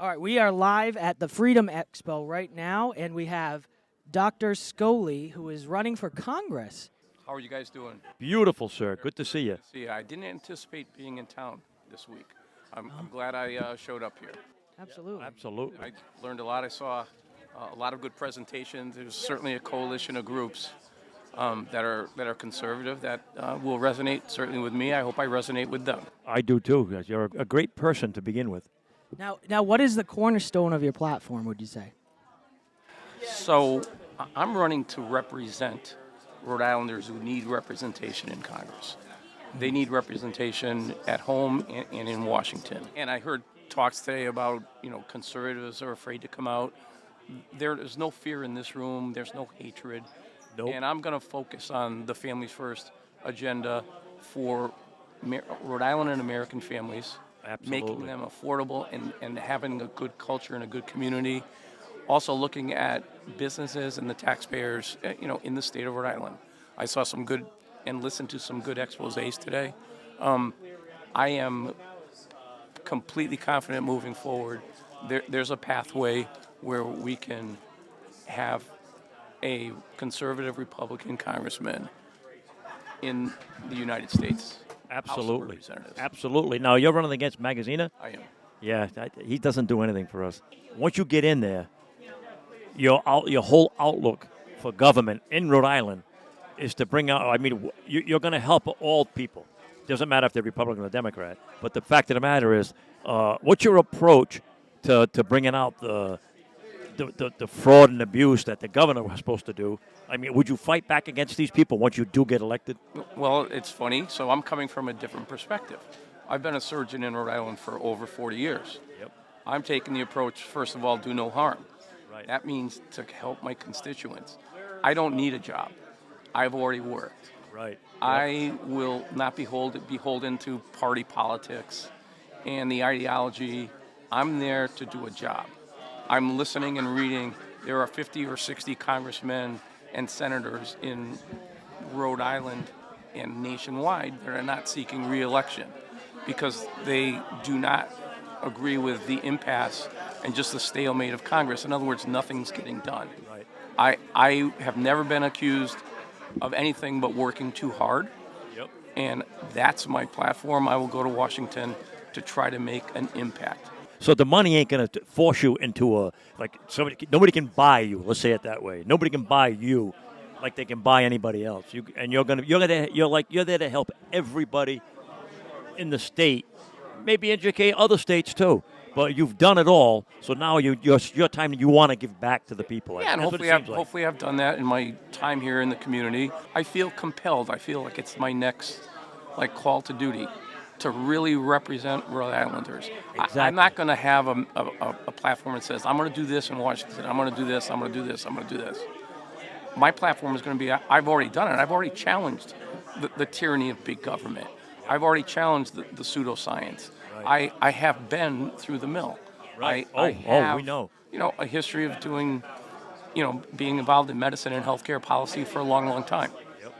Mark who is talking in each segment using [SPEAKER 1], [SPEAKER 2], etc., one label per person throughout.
[SPEAKER 1] All right, we are live at the Freedom Expo right now, and we have Dr. Skoly, who is running for Congress.
[SPEAKER 2] How are you guys doing?
[SPEAKER 3] Beautiful, sir. Good to see you.
[SPEAKER 2] See, I didn't anticipate being in town this week. I'm glad I showed up here.
[SPEAKER 1] Absolutely.
[SPEAKER 3] Absolutely.
[SPEAKER 2] I learned a lot. I saw a lot of good presentations. There's certainly a coalition of groups that are conservative that will resonate certainly with me. I hope I resonate with them.
[SPEAKER 3] I do too. 'Cause you're a great person to begin with.
[SPEAKER 1] Now, what is the cornerstone of your platform, would you say?
[SPEAKER 2] So I'm running to represent Rhode Islanders who need representation in Congress. They need representation at home and in Washington. And I heard talks today about, conservatives are afraid to come out. There is no fear in this room. There's no hatred.
[SPEAKER 3] Nope.
[SPEAKER 2] And I'm going to focus on the Families First agenda for Rhode Island and American families.
[SPEAKER 3] Absolutely.
[SPEAKER 2] Making them affordable and having a good culture and a good community. Also looking at businesses and the taxpayers, in the state of Rhode Island. I saw some good and listened to some good exposés today. I am completely confident moving forward. There's a pathway where we can have a conservative Republican congressman in the United States.
[SPEAKER 3] Absolutely. Absolutely. Now, you're running against Magazina?
[SPEAKER 2] I am.
[SPEAKER 3] Yeah, he doesn't do anything for us. Once you get in there, your whole outlook for government in Rhode Island is to bring out, you're going to help all people. Doesn't matter if they're Republican or Democrat. But the fact of the matter is, what's your approach to bringing out the fraud and abuse that the governor was supposed to do? Would you fight back against these people once you do get elected?
[SPEAKER 2] Well, it's funny. So I'm coming from a different perspective. I've been a surgeon in Rhode Island for over 40 years.
[SPEAKER 3] Yep.
[SPEAKER 2] I'm taking the approach, first of all, do no harm.
[SPEAKER 3] Right.
[SPEAKER 2] That means to help my constituents. I don't need a job. I've already worked.
[SPEAKER 3] Right.
[SPEAKER 2] I will not be beholden to party politics and the ideology. I'm there to do a job. I'm listening and reading. There are 50 or 60 congressmen and senators in Rhode Island and nationwide that are not seeking re-election because they do not agree with the impasse and just the stalemate of Congress. In other words, nothing's getting done.
[SPEAKER 3] Right.
[SPEAKER 2] I have never been accused of anything but working too hard.
[SPEAKER 3] Yep.
[SPEAKER 2] And that's my platform. I will go to Washington to try to make an impact.
[SPEAKER 3] So the money ain't going to force you into nobody can buy you. Let's say it that way. Nobody can buy you like they can buy anybody else. You're there to help everybody in the state. Maybe educate other states too. But you've done it all, so now your time you want to give back to the people.
[SPEAKER 2] Yeah, and hopefully I've done that in my time here in the community. I feel compelled. I feel like it's my next call to duty to really represent Rhode Islanders.
[SPEAKER 3] Exactly.
[SPEAKER 2] I'm not going to have a platform that says, I'm going to do this in Washington, I'm going to do this, I'm going to do this, I'm going to do this. My platform is going to be, I've already done it. I've already challenged the tyranny of big government. I've already challenged the pseudoscience.
[SPEAKER 3] Right.
[SPEAKER 2] I have been through the mill.
[SPEAKER 3] Right.
[SPEAKER 2] I have,
[SPEAKER 3] we know.
[SPEAKER 2] A history of doing, being involved in medicine and healthcare policy for a long, long time.
[SPEAKER 3] Yep.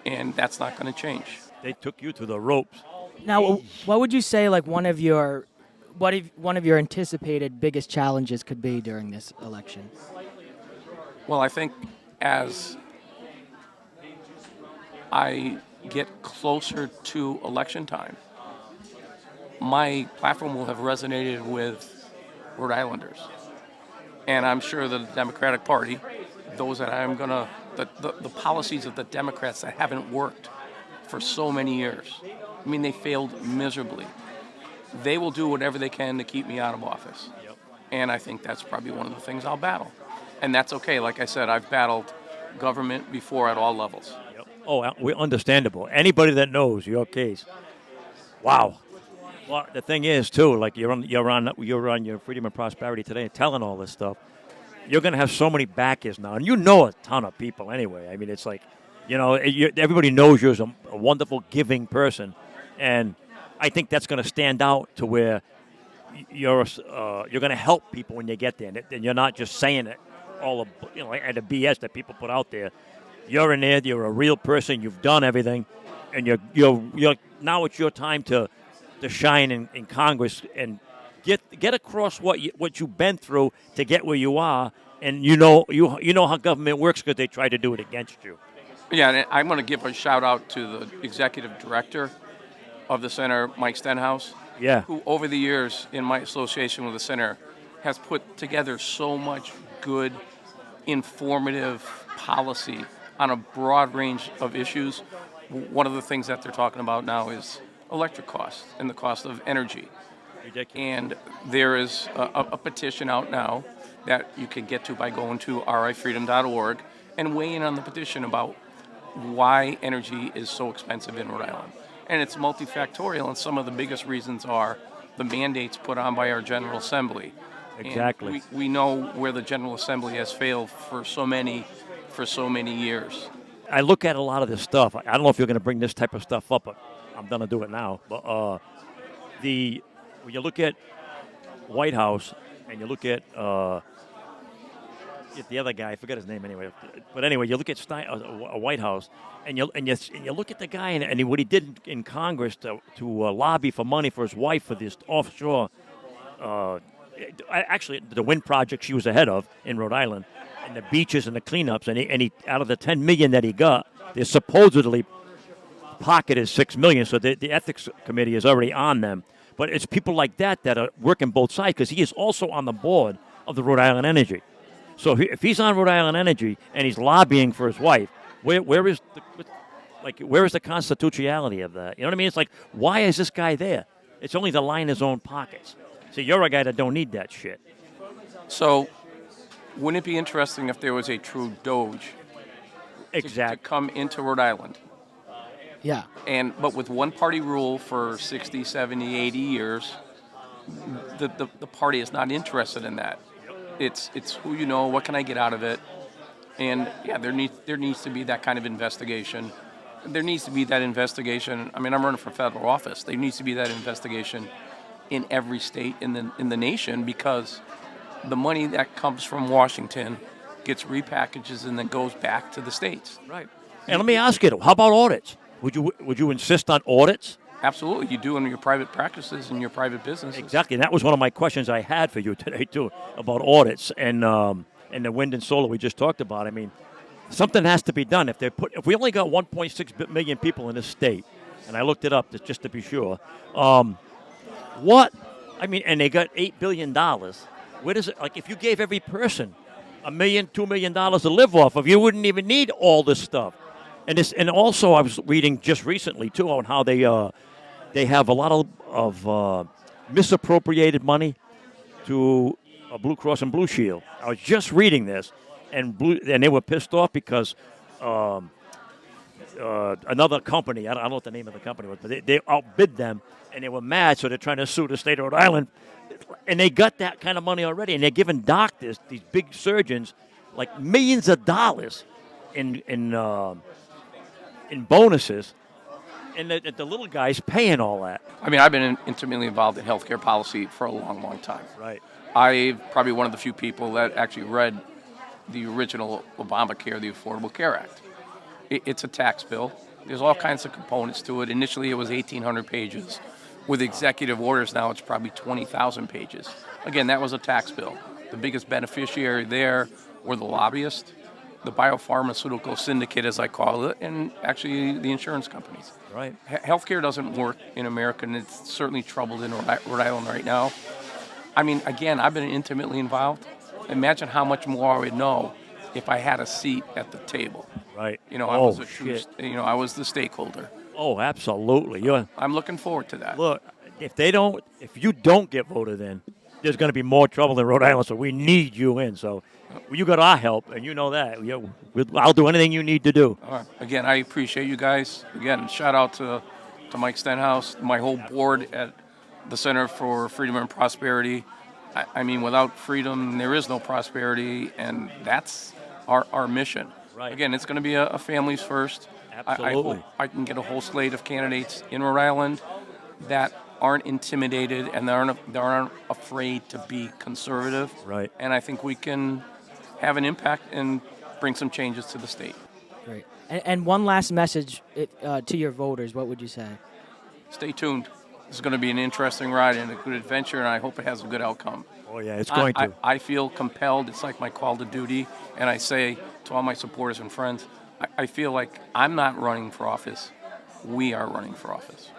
[SPEAKER 2] And that's not going to change.
[SPEAKER 3] They took you to the ropes.
[SPEAKER 1] Now, what would you say one of your anticipated biggest challenges could be during this election?
[SPEAKER 2] Well, I think as I get closer to election time, my platform will have resonated with Rhode Islanders. And I'm sure the Democratic Party, those that the policies of the Democrats that haven't worked for so many years, they failed miserably. They will do whatever they can to keep me out of office.
[SPEAKER 3] Yep.
[SPEAKER 2] And I think that's probably one of the things I'll battle. And that's okay. Like I said, I've battled government before at all levels.
[SPEAKER 3] Yep. Oh, we're understandable. Anybody that knows your case, wow. Well, the thing is too, you're on your Freedom and Prosperity today, telling all this stuff. You're going to have so many backers now, and a ton of people anyway. It's everybody knows you're a wonderful, giving person, and I think that's going to stand out to where you're going to help people when you get there, and you're not just saying it all and the BS that people put out there. You're in there. You're a real person. You've done everything, and you're now it's your time to shine in Congress and get across what you've been through to get where you are, and you know how government works because they try to do it against you.
[SPEAKER 2] Yeah, and I'm going to give a shout out to the executive director of the center, Mike Stenhouse,
[SPEAKER 3] Yeah.
[SPEAKER 2] who over the years in my association with the center has put together so much good, informative policy on a broad range of issues. One of the things that they're talking about now is electric costs and the cost of energy.
[SPEAKER 3] Ridiculous.
[SPEAKER 2] And there is a petition out now that you can get to by going to rifreedom.org and weigh in on the petition about why energy is so expensive in Rhode Island. And it's multifactorial, and some of the biggest reasons are the mandates put on by our General Assembly.
[SPEAKER 3] Exactly.
[SPEAKER 2] And we know where the General Assembly has failed for so many years.
[SPEAKER 3] I look at a lot of this stuff. I don't know if you're going to bring this type of stuff up, but I'm going to do it now. But when you look at White House and you look at the other guy, I forget his name anyway. But anyway, you look at White House and you look at the guy and what he did in Congress to lobby for money for his wife for this offshore. Actually, the wind project she was ahead of in Rhode Island, and the beaches and the cleanups, and he out of the $10 million that he got, they supposedly pocketed $6 million. So the ethics committee is already on them. But it's people like that are working both sides because he is also on the board of the Rhode Island Energy. So if he's on Rhode Island Energy and he's lobbying for his wife, where is the constitutionality of that? You know what I mean? It's like, why is this guy there? It's only to line his own pockets. So you're a guy that don't need that shit.
[SPEAKER 2] So wouldn't it be interesting if there was a true Doge to come into Rhode Island?
[SPEAKER 1] Yeah.
[SPEAKER 2] But with one-party rule for 60, 70, 80 years, the party is not interested in that. It's who you know, what can I get out of it? And yeah, there needs to be that kind of investigation. There needs to be that investigation. I mean, I'm running for federal office. There needs to be that investigation in every state in the nation, because the money that comes from Washington gets repackaged and then goes back to the states.
[SPEAKER 3] Right. And let me ask you, how about audits? Would you insist on audits?
[SPEAKER 2] Absolutely. You do in your private practices and your private businesses.
[SPEAKER 3] Exactly. And that was one of my questions I had for you today, too, about audits and the wind and solar we just talked about. I mean, something has to be done. If we only got 1.6 million people in this state, and I looked it up just to be sure, and they got $8 billion. Where does it, like, if you gave every person $1 million, $2 million to live off of, you wouldn't even need all this stuff. And also I was reading just recently too on how they have a lot of misappropriated money to Blue Cross and Blue Shield. I was just reading this, and they were pissed off because another company, I don't know what the name of the company was, but they outbid them, and they were mad, so they're trying to sue the state of Rhode Island. And they got that kind of money already, and they're giving doctors, these big surgeons, like millions of dollars in bonuses, and the little guy's paying all that.
[SPEAKER 2] I mean, I've been intimately involved in healthcare policy for a long, long time.
[SPEAKER 3] Right.
[SPEAKER 2] I'm probably one of the few people that actually read the original Obamacare, the Affordable Care Act. It's a tax bill. There's all kinds of components to it. Initially, it was 1,800 pages. With executive orders now, it's probably 20,000 pages. Again, that was a tax bill. The biggest beneficiary there were the lobbyists, the biopharmaceutical syndicate, as I call it, and actually the insurance companies.
[SPEAKER 3] Right.
[SPEAKER 2] Healthcare doesn't work in America, and it's certainly troubled in Rhode Island right now. I mean, again, I've been intimately involved. Imagine how much more I would know if I had a seat at the table.
[SPEAKER 3] Right.
[SPEAKER 2] You know, I was the stakeholder.
[SPEAKER 3] Oh, absolutely.
[SPEAKER 2] I'm looking forward to that.
[SPEAKER 3] Look, if you don't get voted in, there's going to be more trouble in Rhode Island. So we need you in. So you got our help, and you know that. I'll do anything you need to do.
[SPEAKER 2] All right. Again, I appreciate you guys. Again, shout out to Mike Stenhouse, my whole board at the Center for Freedom and Prosperity. I mean, without freedom, there is no prosperity, and that's our mission.
[SPEAKER 3] Right.
[SPEAKER 2] Again, it's going to be a families first.
[SPEAKER 3] Absolutely.
[SPEAKER 2] I hope I can get a whole slate of candidates in Rhode Island that aren't intimidated and they aren't afraid to be conservative.
[SPEAKER 3] Right.
[SPEAKER 2] And I think we can have an impact and bring some changes to the state.
[SPEAKER 1] Great. And one last message to your voters, what would you say?
[SPEAKER 2] Stay tuned. It's going to be an interesting ride and a good adventure, and I hope it has a good outcome.
[SPEAKER 3] Oh yeah, it's going to.
[SPEAKER 2] I feel compelled. It's like my call to duty, and I say to all my supporters and friends, I feel like I'm not running for office. We are running for office.